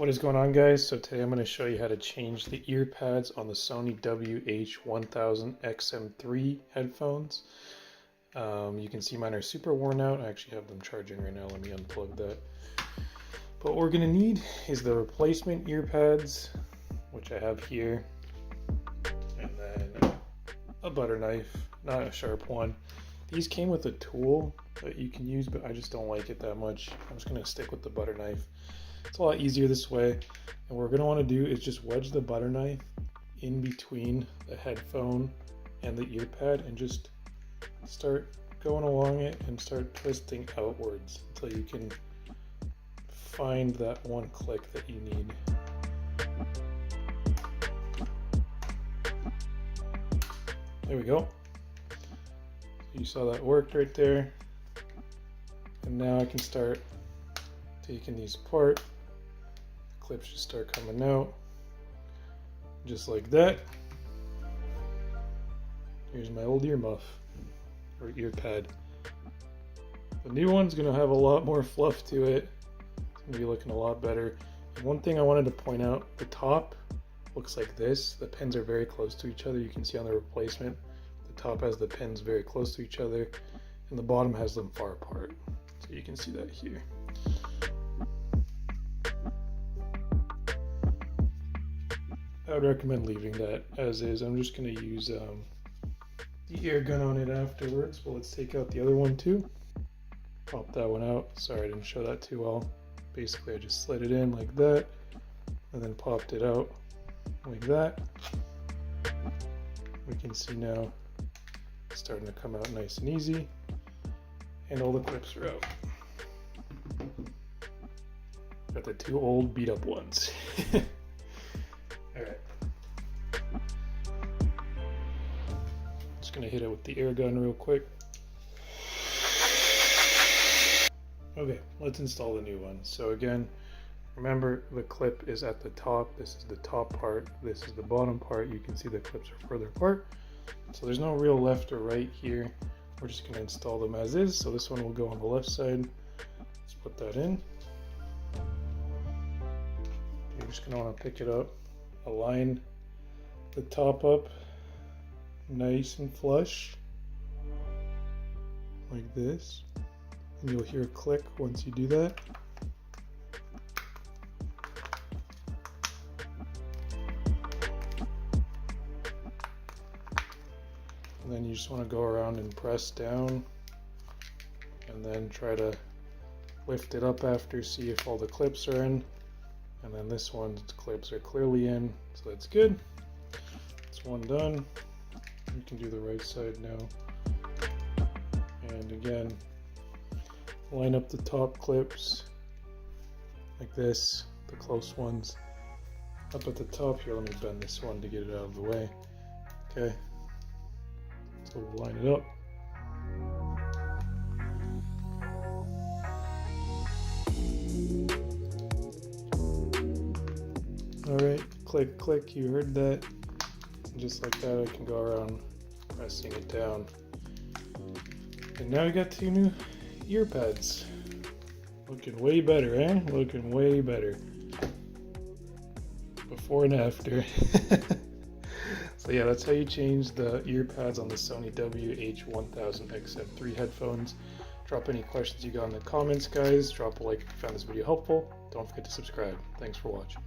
What is going on, guys? So today I'm going to show you how to change the ear pads on the Sony WH-1000XM3 headphones. You can see mine are super worn out. I actually have them charging right now. Let me unplug that. But what we're going to need is the replacement ear pads, which I have here, and then a butter knife, not a sharp one. These came with a tool that you can use, but I just don't like it that much. I'm just going to stick with the butter knife. It's a lot easier this way, and what we're going to want to do is just wedge the butter knife in between the headphone and the ear pad and just start going along it and start twisting outwards until you can find that one click that you need. There we go. You saw that worked right there, and now I can start taking these apart. The clips just start coming out just like that. Here's my old ear muff or ear pad. The new one's gonna have a lot more fluff to it. It's gonna be looking a lot better. And one thing I wanted to point out, the top looks like this. The pins are very close to each other. You can see on the replacement, the top has the pins very close to each other and the bottom has them far apart. So you can see that here. I would recommend leaving that as is. I'm just going to use the air gun on it afterwards, but let's take out the other one too. Pop that one out. Sorry, I didn't show that too well. Basically, I just slid it in like that and then popped it out like that. We can see now it's starting to come out nice and easy, and all the clips are out. Got the two old beat up ones. Alright. Just gonna hit it with the air gun real quick. Okay, let's install the new one. So again, remember the clip is at the top. This is the top part. This is the bottom part. You can see the clips are further apart. So there's no real left or right here. We're just gonna install them as is. So this one will go on the left side. Let's put that in. You're just gonna wanna pick it up. Align the top up nice and flush like this, and you'll hear a click once you do that. And then you just want to go around and press down and then try to lift it up after, see if all the clips are in. And then this one's clips are clearly in, so that's good. That's one done. You can do the right side now. And again, line up the top clips like this, the close ones. Up at the top here, let me bend this one to get it out of the way. Okay, so we'll line it up. Alright, click, click, you heard that. And just like that, I can go around pressing it down. And now we got two new ear pads. Looking way better, eh? Looking way better. Before and after. So yeah, that's how you change the ear pads on the Sony WH-1000XM3 headphones. Drop any questions you got in the comments, guys. Drop a like if you found this video helpful. Don't forget to subscribe. Thanks for watching.